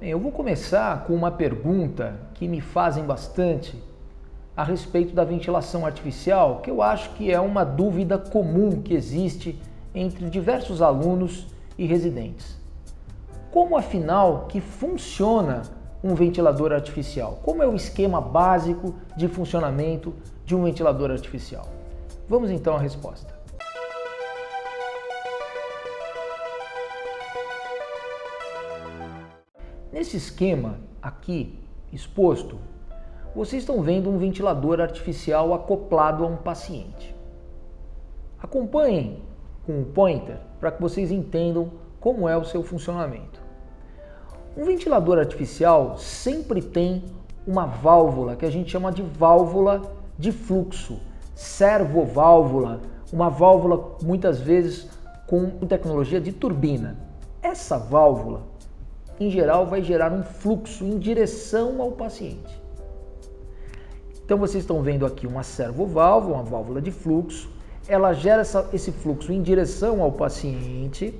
Bem, eu vou começar com uma pergunta que me fazem bastante a respeito da ventilação artificial, que eu acho que é uma dúvida comum que existe entre diversos alunos e residentes. Como afinal que funciona um ventilador artificial? Como é o esquema básico de funcionamento de um ventilador artificial? Vamos então à resposta. Nesse esquema aqui exposto, vocês estão vendo um ventilador artificial acoplado a um paciente. Acompanhem com o pointer para que vocês entendam como é o seu funcionamento. Um ventilador artificial sempre tem uma válvula que a gente chama de válvula de fluxo, servoválvula, uma válvula muitas vezes com tecnologia de turbina. Essa válvula, em geral, vai gerar um fluxo em direção ao paciente. Então vocês estão vendo aqui uma servoválvula, uma válvula de fluxo, ela gera esse fluxo em direção ao paciente.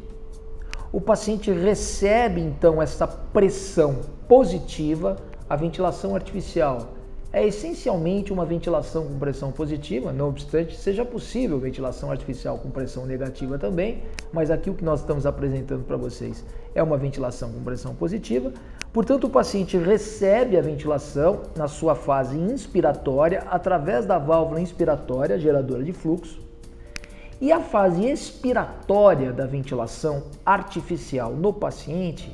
O paciente recebe então essa pressão positiva. A ventilação artificial é essencialmente uma ventilação com pressão positiva, não obstante seja possível ventilação artificial com pressão negativa também, mas aqui o que nós estamos apresentando para vocês é uma ventilação com pressão positiva. Portanto, o paciente recebe a ventilação na sua fase inspiratória através da válvula inspiratória geradora de fluxo. E a fase expiratória da ventilação artificial no paciente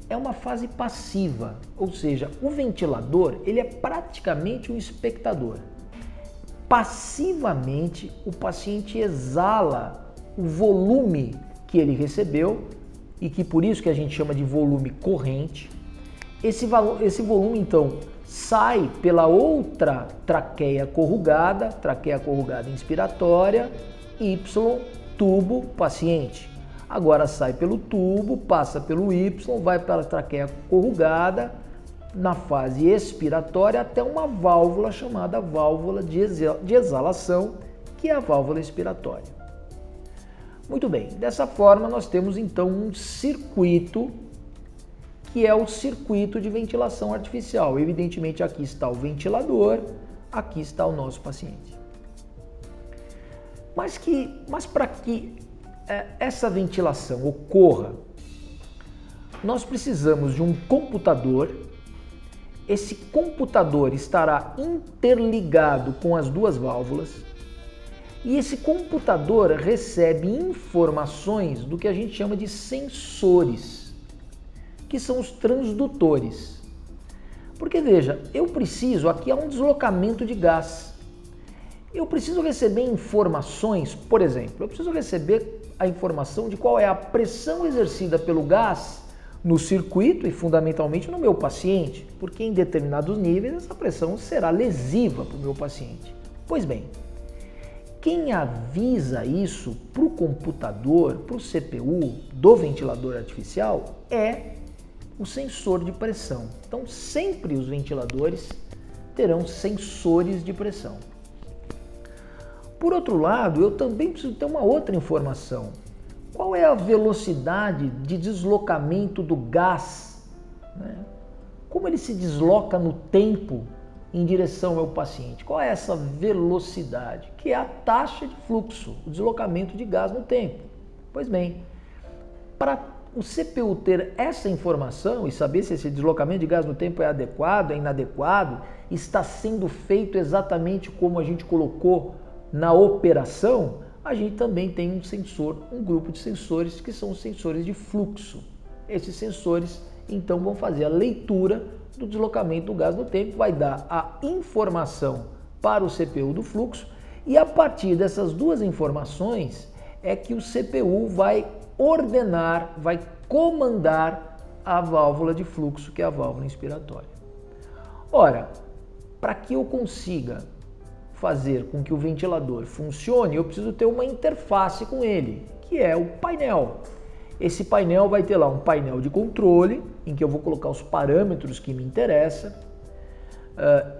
é uma fase passiva, ou seja, o ventilador ele é praticamente um espectador. Passivamente, o paciente exala o volume que ele recebeu e que por isso que a gente chama de volume corrente. Esse volume, então, sai pela outra traqueia corrugada inspiratória, Y, tubo, paciente. Agora sai pelo tubo, passa pelo Y, vai para a traqueia corrugada, na fase expiratória, até uma válvula chamada válvula de exalação, que é a válvula expiratória. Muito bem, dessa forma nós temos então um circuito, que é o circuito de ventilação artificial. Evidentemente aqui está o ventilador, aqui está o nosso paciente. Mas para que essa ventilação ocorra, nós precisamos de um computador. Esse computador estará interligado com as duas válvulas e esse computador recebe informações do que a gente chama de sensores, que são os transdutores. Porque veja, aqui há um deslocamento de gás. Eu preciso receber informações, por exemplo, eu preciso receber a informação de qual é a pressão exercida pelo gás no circuito e fundamentalmente no meu paciente, porque em determinados níveis essa pressão será lesiva para o meu paciente. Pois bem, quem avisa isso para o computador, para o CPU do ventilador artificial é o sensor de pressão. Então sempre os ventiladores terão sensores de pressão. Por outro lado, eu também preciso ter uma outra informação. Qual é a velocidade de deslocamento do gás? Como ele se desloca no tempo em direção ao paciente? Qual é essa velocidade? Que é a taxa de fluxo, o deslocamento de gás no tempo. Pois bem, para o CPU ter essa informação e saber se esse deslocamento de gás no tempo é adequado, é inadequado, está sendo feito exatamente como a gente colocou na operação, a gente também tem um sensor, um grupo de sensores que são os sensores de fluxo. Esses sensores, então, vão fazer a leitura do deslocamento do gás no tempo, vai dar a informação para o CPU do fluxo e a partir dessas duas informações é que o CPU vai ordenar, vai comandar a válvula de fluxo, que é a válvula inspiratória. Ora, para que eu consiga fazer com que o ventilador funcione, eu preciso ter uma interface com ele, que é o painel. Esse painel vai ter lá um painel de controle, em que eu vou colocar os parâmetros que me interessam.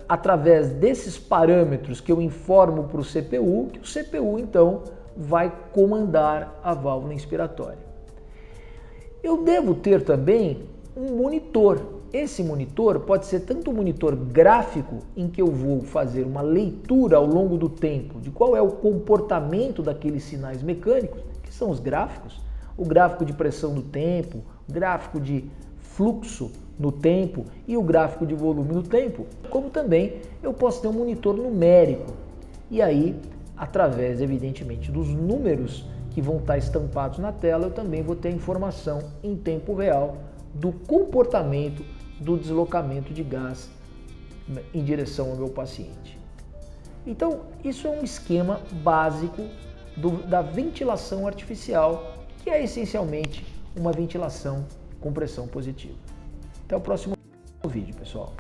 Através desses parâmetros que eu informo para o CPU, que o CPU então vai comandar a válvula inspiratória. Eu devo ter também um monitor. Esse monitor pode ser tanto um monitor gráfico, em que eu vou fazer uma leitura ao longo do tempo de qual é o comportamento daqueles sinais mecânicos, que são os gráficos, o gráfico de pressão do tempo, o gráfico de fluxo no tempo e o gráfico de volume no tempo, como também eu posso ter um monitor numérico. E aí, através, evidentemente, dos números que vão estar estampados na tela, eu também vou ter a informação em tempo real do comportamento do deslocamento de gás em direção ao meu paciente. Então, isso é um esquema básico da ventilação artificial, que é essencialmente uma ventilação com pressão positiva. Até o próximo vídeo, pessoal.